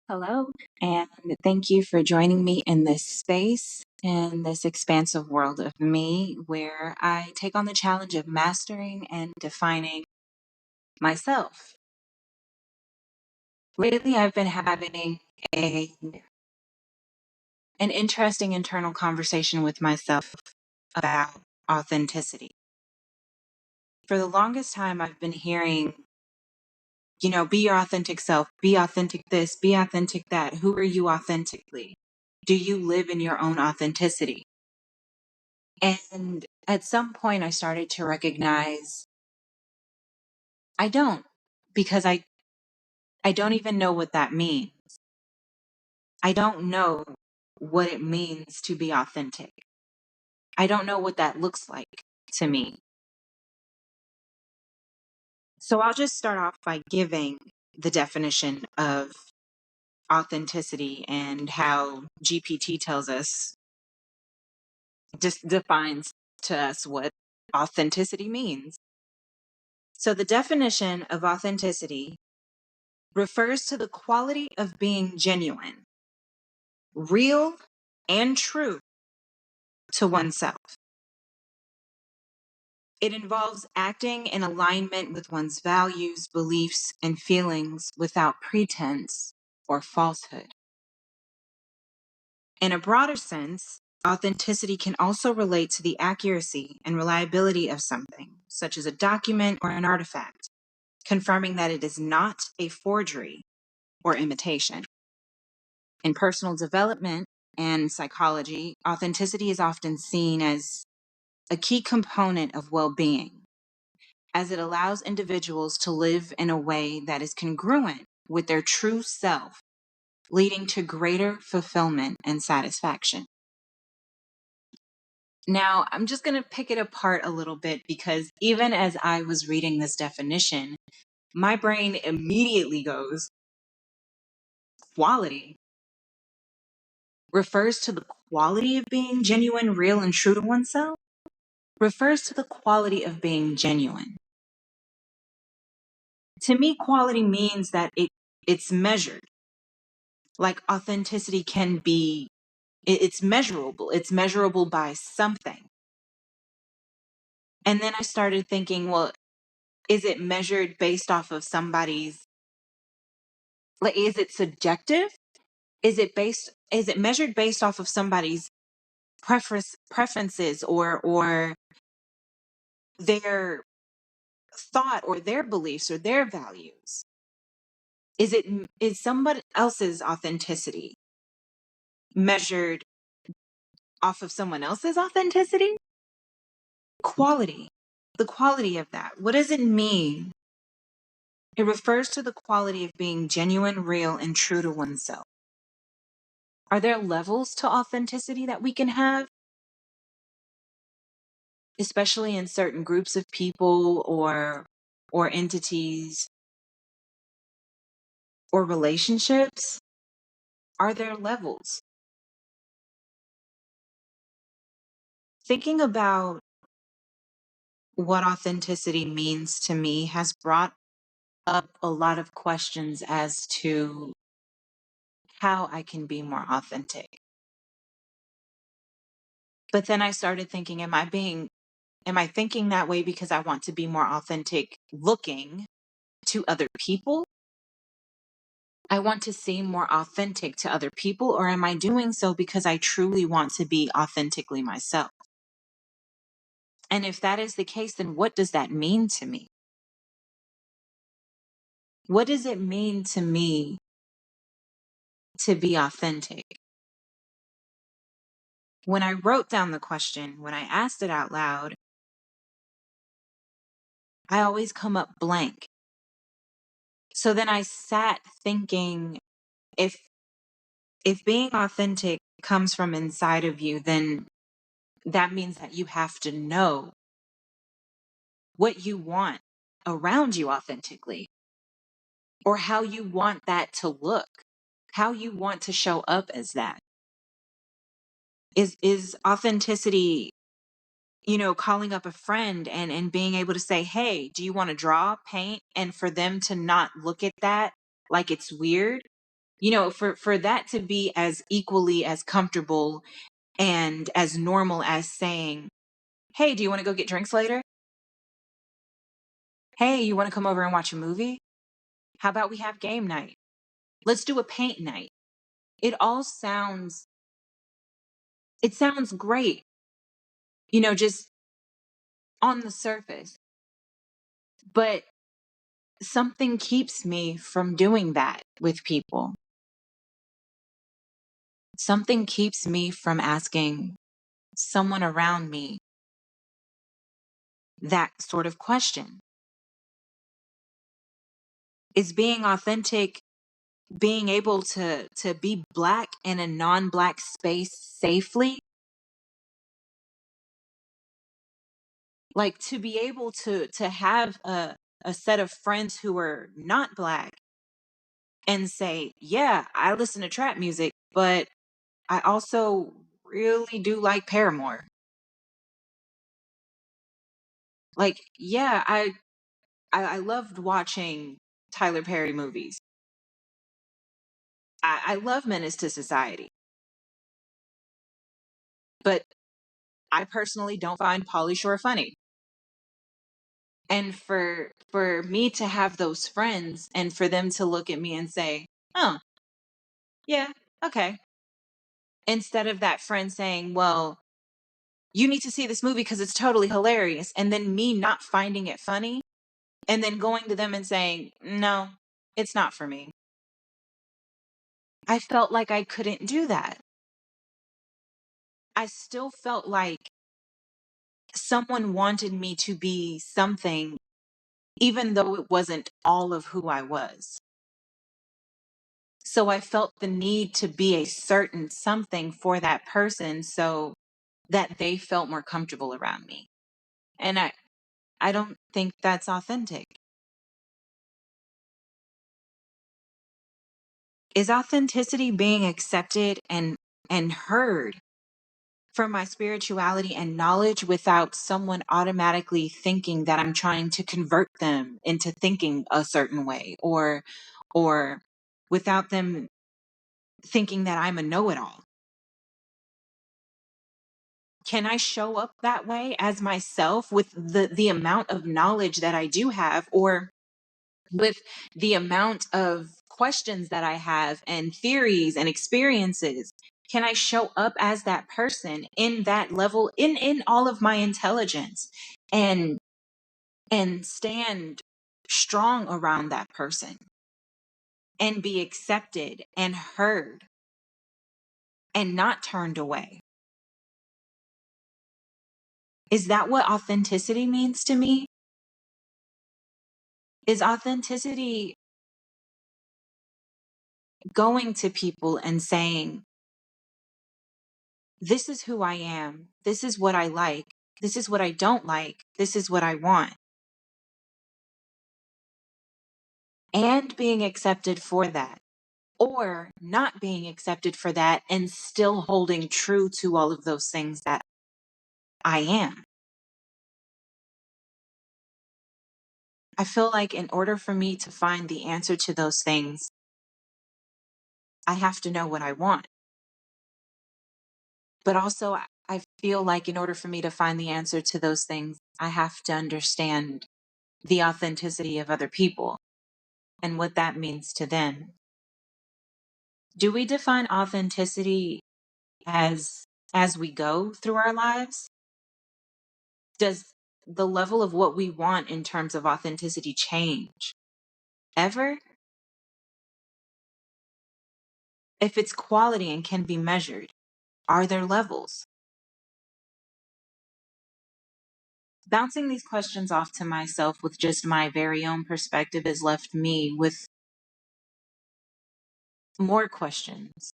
Hello, and thank you for joining me in this space, in this expansive world of me, where I take on the challenge of mastering and defining myself. Lately, I've been having a an interesting internal conversation with myself about authenticity. For the longest time, I've been hearing, be your authentic self, be authentic this, be authentic that. Who are you authentically? Do you live in your own authenticity? And at some point, I started to recognize I don't, because I don't even know what that means. I don't know what it means to be authentic. I don't know what that looks like to me. So I'll just start off by giving the definition of authenticity and how GPT tells us, just defines to us what authenticity means. So the definition of authenticity refers to the quality of being genuine, real, and true to oneself. It involves acting in alignment with one's values, beliefs, and feelings without pretense or falsehood. In a broader sense, authenticity can also relate to the accuracy and reliability of something, such as a document or an artifact, confirming that it is not a forgery or imitation. In personal development and psychology, authenticity is often seen as a key component of well being, as it allows individuals to live in a way that is congruent with their true self, leading to greater fulfillment and satisfaction. Now, I'm just going to pick it apart a little bit because even as I was reading this definition, my brain immediately goes, quality refers to the quality of being genuine, real, and true to oneself, refers to the quality of being genuine. To me, quality means that it's measured. Like authenticity can be, it's measurable. It's measurable by something. And then I started thinking, well, is it measured based off of somebody's, like, is it subjective? Is it measured based off of somebody's preferences or their thought or their beliefs or their values? Is somebody else's authenticity measured off of someone else's authenticity? Quality. The quality of that. What does it mean? It refers to the quality of being genuine, real, and true to oneself. Are there levels to authenticity that we can have? Especially in certain groups of people or entities or relationships? Are there levels? Thinking about what authenticity means to me has brought up a lot of questions as to how I can be more authentic. But then I started thinking, am I thinking that way because I want to be more authentic looking to other people? I want to seem more authentic to other people, or am I doing so because I truly want to be authentically myself? And if that is the case, then what does that mean to me? What does it mean to me to be authentic? When I wrote down the question, when I asked it out loud, I always come up blank. So then I sat thinking, if being authentic comes from inside of you, then that means that you have to know what you want around you authentically, or how you want that to look, how you want to show up as that. Is authenticity, calling up a friend and being able to say, hey, do you want to draw, paint, and for them to not look at that like it's weird? for that to be as equally as comfortable and as normal as saying, "Hey, do you want to go get drinks later? Hey, you want to come over and watch a movie? How about we have game night? Let's do a paint night." It all sounds great, just on the surface. But something keeps me from doing that with people. Something keeps me from asking someone around me that sort of question. Is being authentic, being able to be black in a non-black space safely? Like, to be able to have a set of friends who are not black and say, "Yeah, I listen to trap music, but I also really do like Paramore." Like, yeah, I loved watching Tyler Perry movies. I love Menace to Society, but I personally don't find Pauly Shore funny. And for me to have those friends and for them to look at me and say, "Oh, yeah, okay." Instead of that friend saying, "Well, you need to see this movie because it's totally hilarious," and then me not finding it funny, and then going to them and saying, "No, it's not for me." I felt like I couldn't do that. I still felt like someone wanted me to be something, even though it wasn't all of who I was. So I felt the need to be a certain something for that person so that they felt more comfortable around me. And I don't think that's authentic. Is authenticity being accepted and heard for my spirituality and knowledge without someone automatically thinking that I'm trying to convert them into thinking a certain way, or without them thinking that I'm a know-it-all? Can I show up that way as myself with the amount of knowledge that I do have, or with the amount of questions that I have and theories and experiences? Can I show up as that person in that level, in all of my intelligence, and stand strong around that person and be accepted and heard and not turned away? Is that what authenticity means to me? Is authenticity going to people and saying, "This is who I am. This is what I like. This is what I don't like. This is what I want." And being accepted for that, or not being accepted for that and still holding true to all of those things that I am. I feel like in order for me to find the answer to those things, I have to know what I want. But also, I feel like in order for me to find the answer to those things, I have to understand the authenticity of other people and what that means to them. Do we define authenticity as we go through our lives? Does the level of what we want in terms of authenticity change ever? If it's quality and can be measured, are there levels? Bouncing these questions off to myself with just my very own perspective has left me with more questions.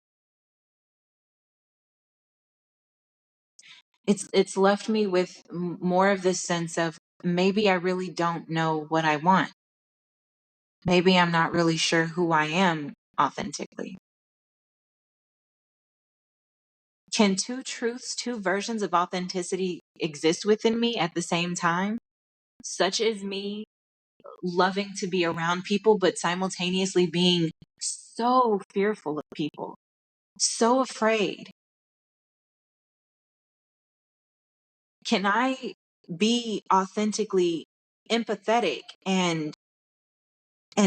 It's left me with more of this sense of, maybe I really don't know what I want. Maybe I'm not really sure who I am authentically. Can two truths, two versions of authenticity exist within me at the same time? Such as me loving to be around people, but simultaneously being so fearful of people, so afraid. Can I be authentically empathetic and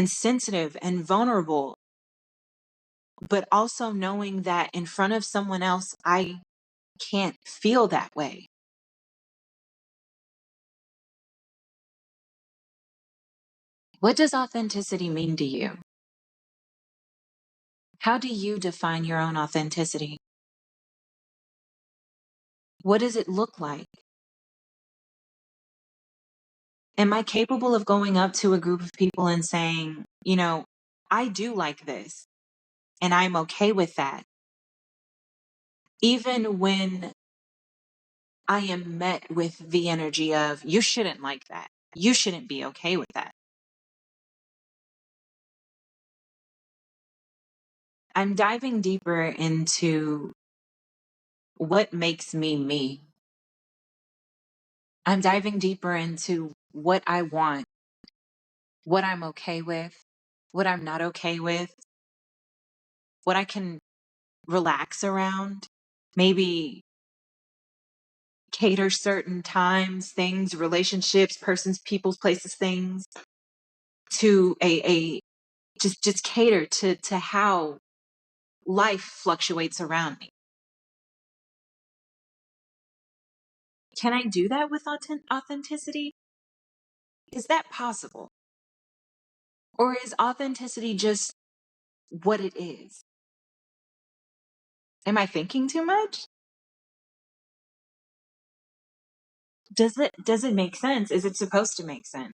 sensitive and vulnerable, but also knowing that in front of someone else I can't feel that way? What does authenticity mean to you? How do you define your own authenticity? What does it look like? Am I capable of going up to a group of people and saying, I do like this and I'm okay with that, even when I am met with the energy of, you shouldn't like that. You shouldn't be okay with that. I'm diving deeper into what makes me me. I'm diving deeper into what I want, what I'm okay with, what I'm not okay with, what I can relax around, maybe cater certain times, things, relationships, persons, people's, places, things to a just cater to how life fluctuates around me. Can I do that with authenticity? Is that possible? Or is authenticity just what it is? Am I thinking too much? Does it make sense? Is it supposed to make sense?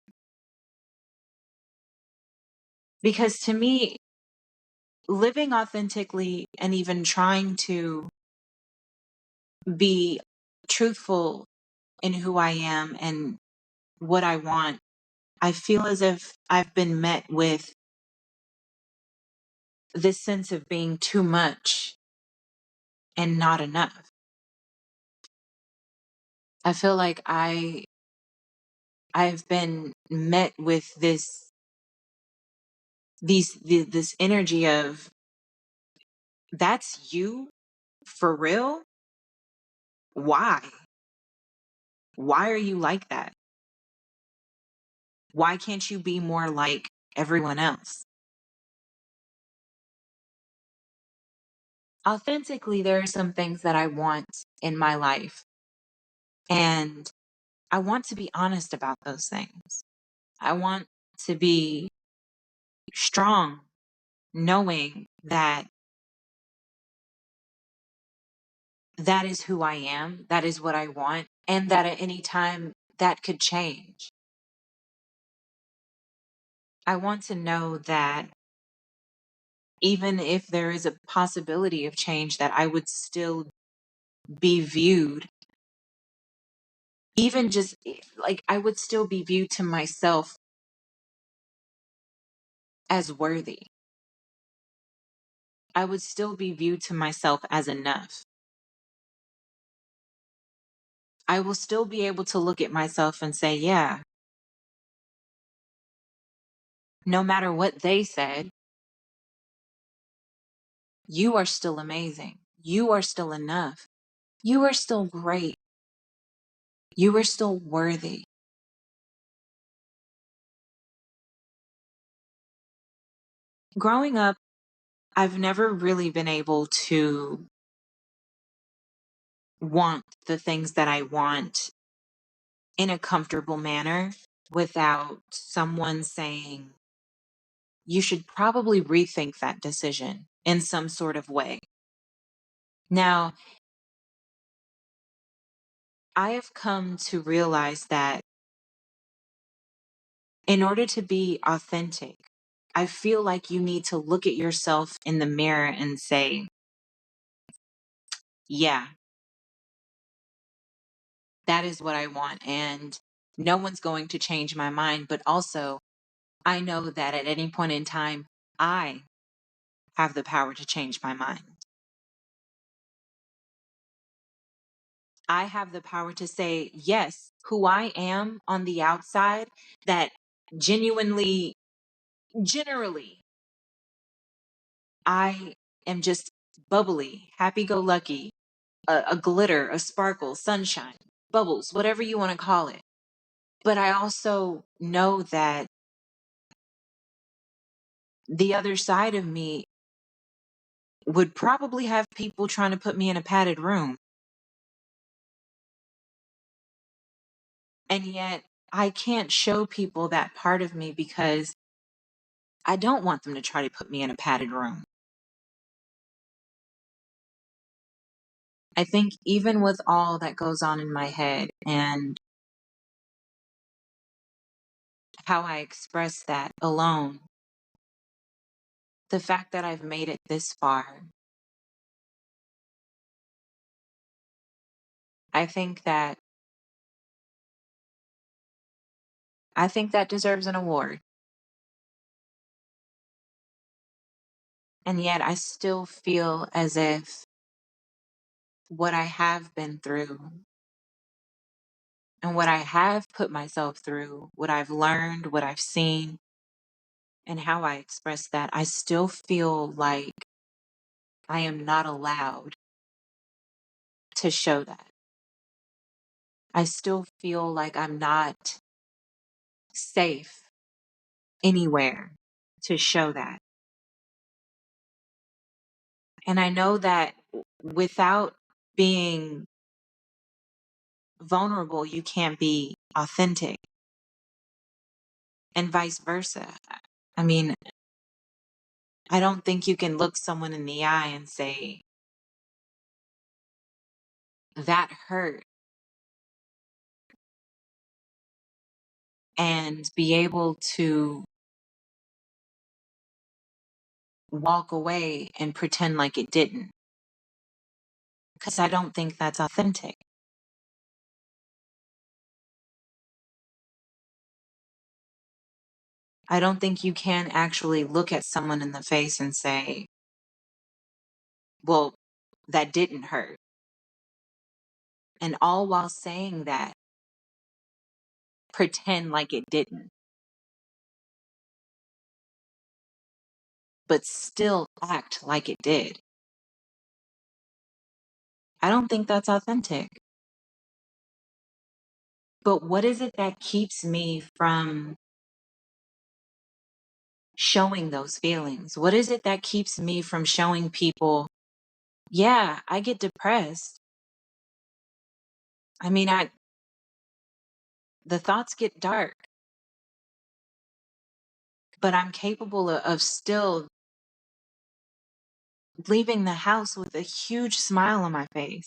Because to me, living authentically and even trying to be truthful in who I am and what I want, I feel as if I've been met with this sense of being too much and not enough. I feel like I've been met with this energy of, that's you for real? Why? Why are you like that? Why can't you be more like everyone else? Authentically, there are some things that I want in my life, and I want to be honest about those things. I want to be strong, knowing that that is who I am, that is what I want, and that at any time that could change. I want to know that even if there is a possibility of change, that I would still be viewed, even just like I would still be viewed to myself as worthy. I would still be viewed to myself as enough. I will still be able to look at myself and say, yeah, no matter what they said, you are still amazing. You are still enough. You are still great. You are still worthy. Growing up, I've never really been able to want the things that I want in a comfortable manner without someone saying, you should probably rethink that decision in some sort of way. Now, I have come to realize that in order to be authentic, I feel like you need to look at yourself in the mirror and say, yeah, that is what I want. And no one's going to change my mind. But also, I know that at any point in time, I have the power to change my mind. I have the power to say, yes, who I am on the outside, that genuinely, generally I am just bubbly, happy go lucky, a glitter, a sparkle, sunshine, bubbles, whatever you want to call it. But I also know that the other side of me would probably have people trying to put me in a padded room. And yet I can't show people that part of me because I don't want them to try to put me in a padded room. I think even with all that goes on in my head and how I express that alone, the fact that I've made it this far, I think that I think that deserves an award. And yet I still feel as if what I have been through and what I have put myself through, what I've learned, what I've seen, and how I express that, I still feel like I am not allowed to show that. I still feel like I'm not safe anywhere to show that. And I know that without being vulnerable, you can't be authentic, and vice versa. I mean, I don't think you can look someone in the eye and say, that hurt, and be able to walk away and pretend like it didn't. Because I don't think that's authentic. I don't think you can actually look at someone in the face and say, well, that didn't hurt. And all while saying that, pretend like it didn't, but still act like it did. I don't think that's authentic. But what is it that keeps me from showing those feelings? What is it that keeps me from showing people, yeah, I get depressed. I mean, the thoughts get dark, but I'm capable of still leaving the house with a huge smile on my face.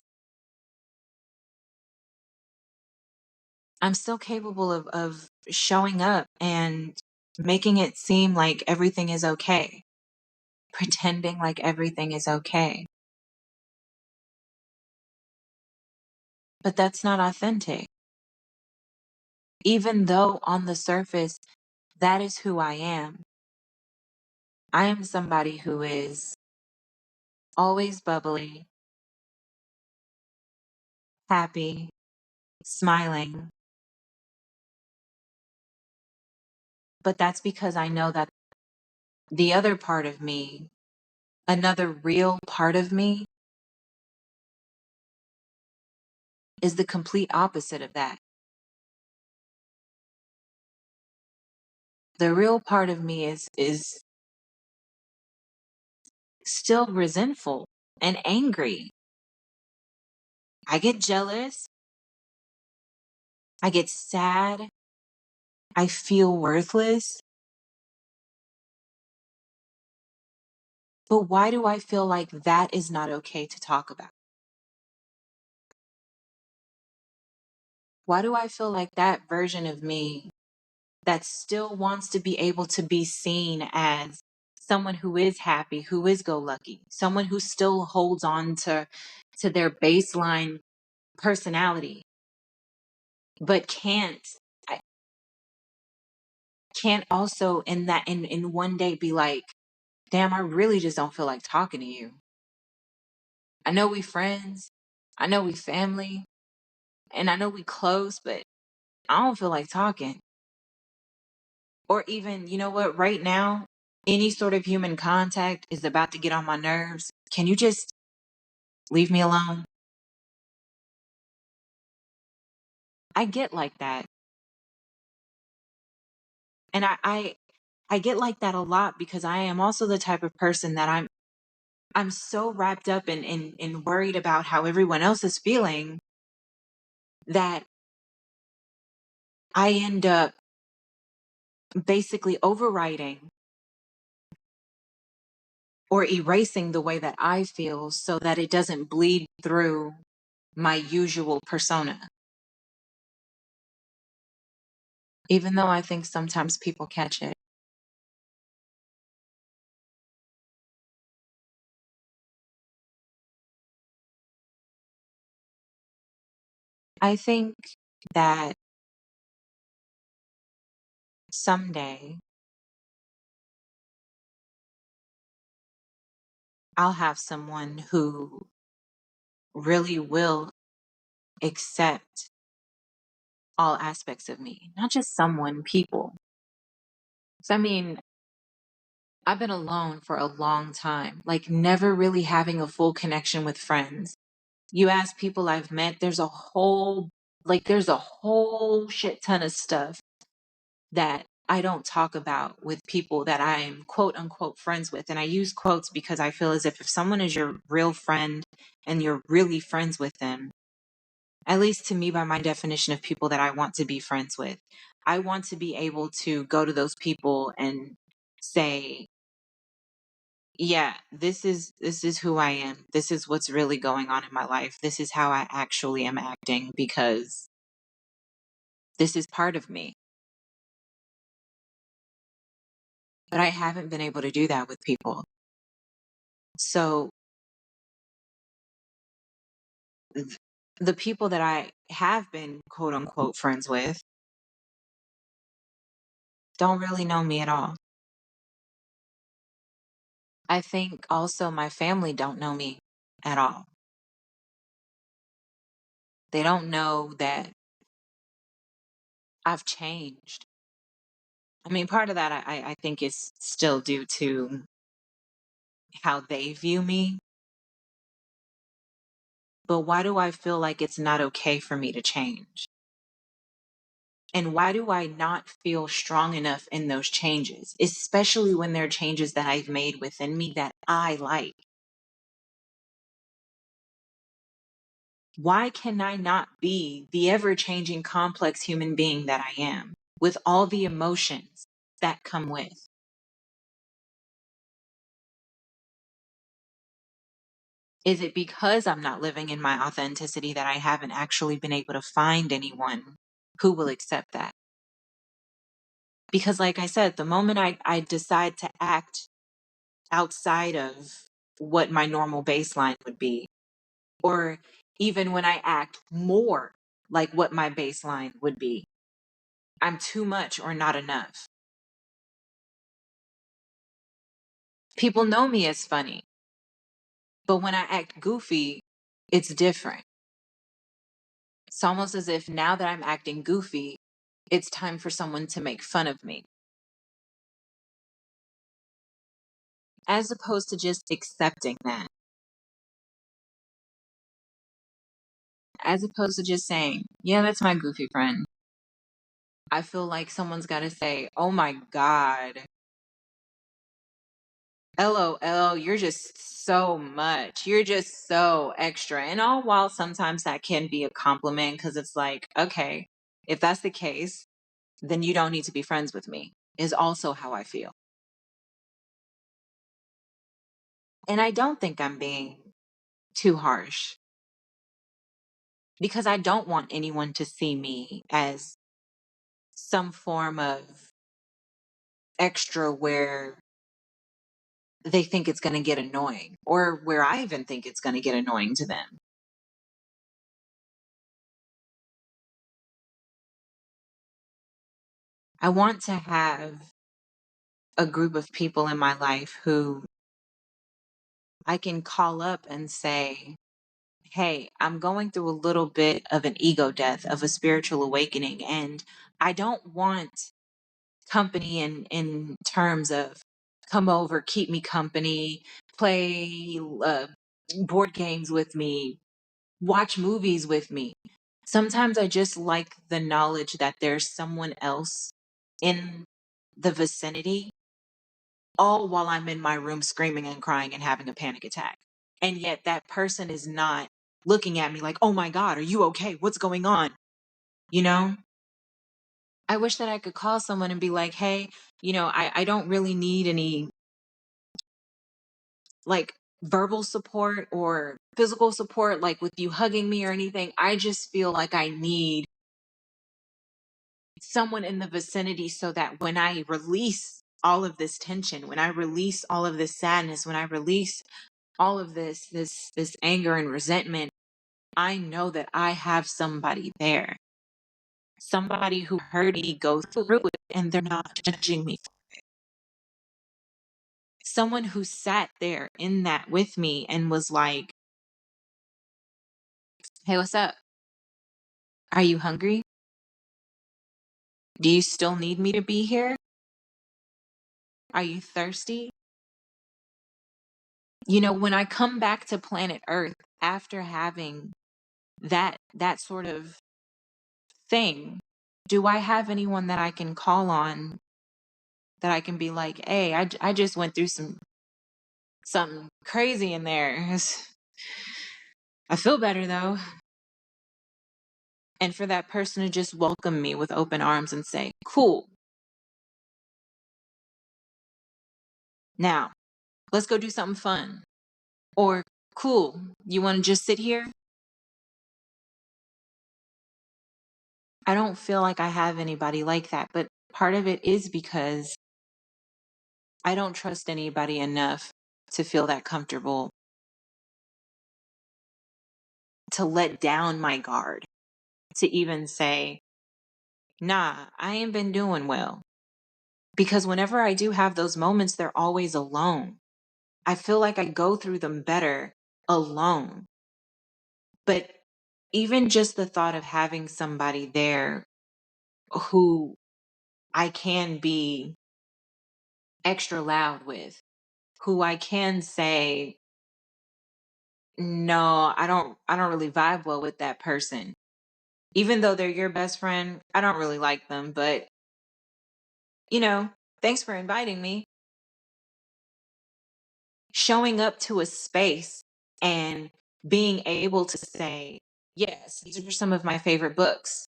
I'm still capable of showing up and making it seem like everything is okay, pretending like everything is okay. But that's not authentic. Even though on the surface, that is who I am. I am somebody who is always bubbly, happy, smiling. But that's because I know that the other part of me, another real part of me, is the complete opposite of that. The real part of me is still resentful and angry. I get jealous. I get sad. I feel worthless. But why do I feel like that is not okay to talk about? Why do I feel like that version of me that still wants to be able to be seen as someone who is happy, who is go lucky, someone who still holds on to their baseline personality, but I can't also in that in one day be like, damn, I really just don't feel like talking to you. I know we friends, I know we family, and I know we close, but I don't feel like talking. Or even, you know what, right now, any sort of human contact is about to get on my nerves. Can you just leave me alone? I get like that. And I get like that a lot because I am also the type of person that I'm so wrapped up in worried about how everyone else is feeling that I end up basically overwriting or erasing the way that I feel so that it doesn't bleed through my usual persona. Even though I think sometimes people catch it. I think that someday I'll have someone who really will accept all aspects of me, not just someone, people. So, I mean, I've been alone for a long time, like never really having a full connection with friends. You ask people I've met, there's a whole shit ton of stuff that I don't talk about with people that I'm quote unquote friends with. And I use quotes because I feel as if someone is your real friend and you're really friends with them, at least to me, by my definition of people that I want to be friends with, I want to be able to go to those people and say, yeah, this is who I am. This is what's really going on in my life. This is how I actually am acting because this is part of me. But I haven't been able to do that with people. So th- the people that I have been quote unquote friends with don't really know me at all. I think also my family don't know me at all. They don't know that I've changed. I mean, part of that I think is still due to how they view me. But why do I feel like it's not okay for me to change? And why do I not feel strong enough in those changes, especially when they're changes that I've made within me that I like? Why can I not be the ever changing, complex human being that I am with all the emotions that come with? Is it because I'm not living in my authenticity that I haven't actually been able to find anyone who will accept that? Because, like I said, the moment I decide to act outside of what my normal baseline would be, or even when I act more like what my baseline would be, I'm too much or not enough. People know me as funny, but when I act goofy, it's different. It's almost as if now that I'm acting goofy, it's time for someone to make fun of me, as opposed to just accepting that, as opposed to just saying, yeah, that's my goofy friend. I feel like someone's got to say, oh my God, LOL, you're just so much. You're just so extra. And all while sometimes that can be a compliment because it's like, okay, if that's the case, then you don't need to be friends with me, is also how I feel. And I don't think I'm being too harsh because I don't want anyone to see me as some form of extra where they think it's going to get annoying or where I even think it's going to get annoying to them. I want to have a group of people in my life who I can call up and say, hey, I'm going through a little bit of an ego death, of a spiritual awakening, and I don't want company in terms of come over, keep me company, play board games with me, watch movies with me. Sometimes I just like the knowledge that there's someone else in the vicinity, all while I'm in my room screaming and crying and having a panic attack. And yet that person is not looking at me like, oh my God, are you okay? What's going on? You know? I wish that I could call someone and be like, hey, I don't really need any like verbal support or physical support, like with you hugging me or anything. I just feel like I need someone in the vicinity so that when I release all of this tension, when I release all of this sadness, when I release all of this anger and resentment, I know that I have somebody there. Somebody who heard me go through it and they're not judging me. Someone who sat there in that with me and was like, hey, what's up? Are you hungry? Do you still need me to be here? Are you thirsty? When I come back to planet Earth after having that sort of thing, do I have anyone that I can call on, that I can be like, hey, I just went through something crazy in there. I feel better though. And for that person to just welcome me with open arms and say, cool. Now, let's go do something fun. Or, cool, you want to just sit here? I don't feel like I have anybody like that, but part of it is because I don't trust anybody enough to feel that comfortable to let down my guard, to even say, nah, I ain't been doing well. Because whenever I do have those moments, they're always alone. I feel like I go through them better alone. But even just the thought of having somebody there who I can be extra loud with, who I can say, no, I don't really vibe well with that person. Even though they're your best friend, I don't really like them, but you know, thanks for inviting me. Showing up to a space and being able to say, yes, these are some of my favorite books.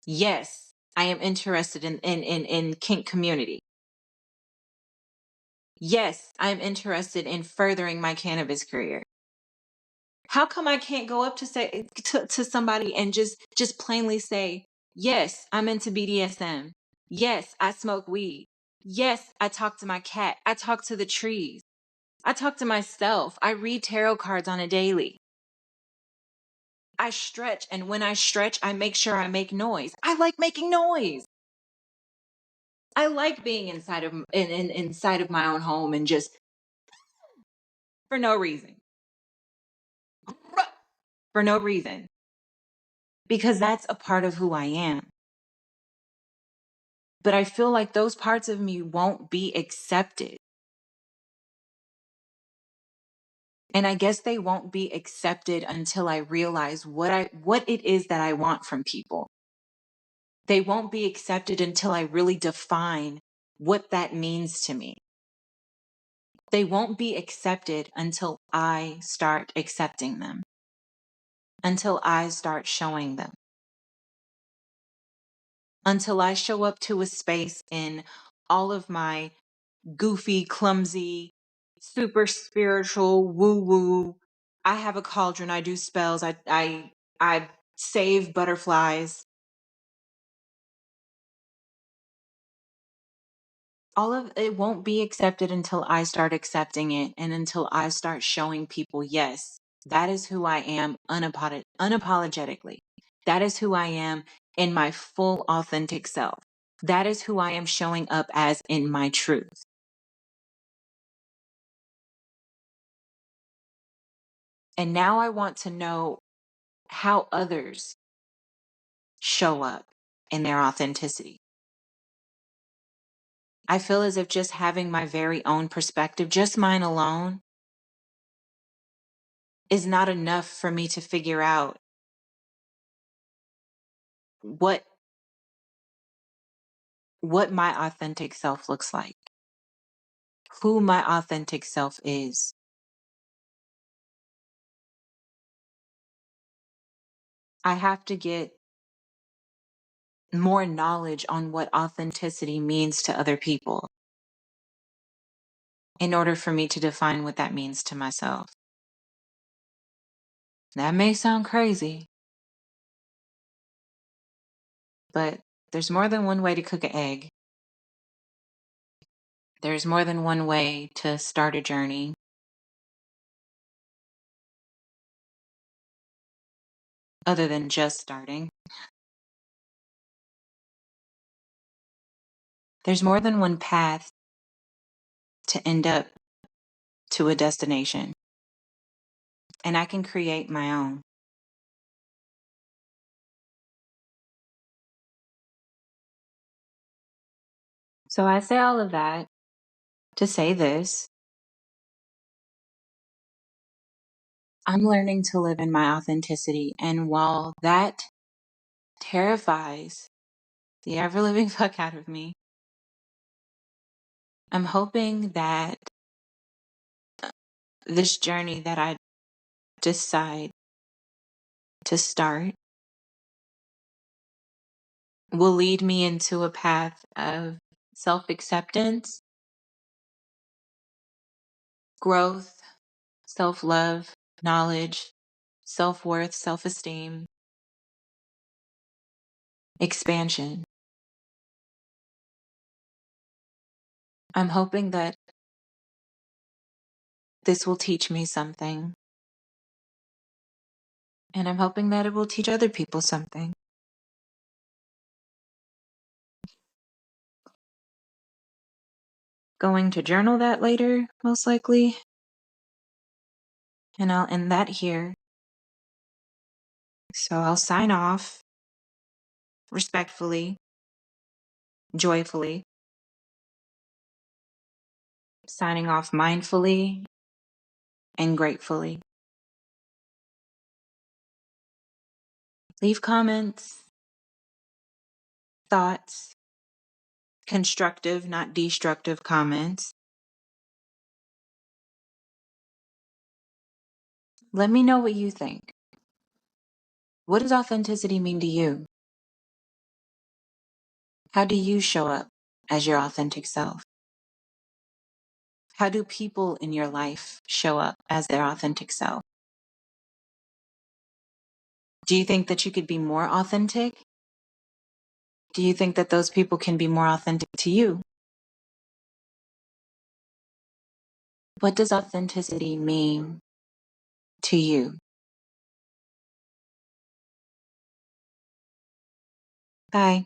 Yes, I am interested in kink community. Yes, I'm interested in furthering my cannabis career. How come I can't go up to somebody and just plainly say, yes, I'm into BDSM. Yes, I smoke weed. Yes, I talk to my cat. I talk to the trees. I talk to myself. I read tarot cards on a daily. I stretch, and when I stretch, I make sure I make noise. I like making noise. I like being inside of my own home and just for no reason. For no reason. Because that's a part of who I am. But I feel like those parts of me won't be accepted. And I guess they won't be accepted until I realize what it is that I want from people. They won't be accepted until I really define what that means to me. They won't be accepted until I start accepting them, until I start showing them, until I show up to a space in all of my goofy, clumsy, super spiritual, woo woo. I have a cauldron. I do spells. I save butterflies. All of it won't be accepted until I start accepting it and until I start showing people, yes, that is who I am unapologetically. That is who I am in my full authentic self. That is who I am showing up as in my truth. And now I want to know how others show up in their authenticity. I feel as if just having my very own perspective, just mine alone, is not enough for me to figure out what my authentic self looks like, who my authentic self is. I have to get more knowledge on what authenticity means to other people in order for me to define what that means to myself. That may sound crazy, but there's more than one way to cook an egg. There's more than one way to start a journey. Other than just starting. There's more than one path to end up to a destination, and I can create my own. So I say all of that to say this. I'm learning to live in my authenticity, and while that terrifies the ever living fuck out of me, I'm hoping that this journey that I decide to start will lead me into a path of self acceptance, growth, self love, knowledge, self worth, self esteem, expansion. I'm hoping that this will teach me something, and I'm hoping that it will teach other people something. Going to journal that later, most likely, and I'll end that here. So I'll sign off respectfully, joyfully, signing off mindfully and gratefully. Leave comments, thoughts, constructive, not destructive comments. Let me know what you think. What does authenticity mean to you? How do you show up as your authentic self? How do people in your life show up as their authentic self? Do you think that you could be more authentic? Do you think that those people can be more authentic to you? What does authenticity mean to you? Bye.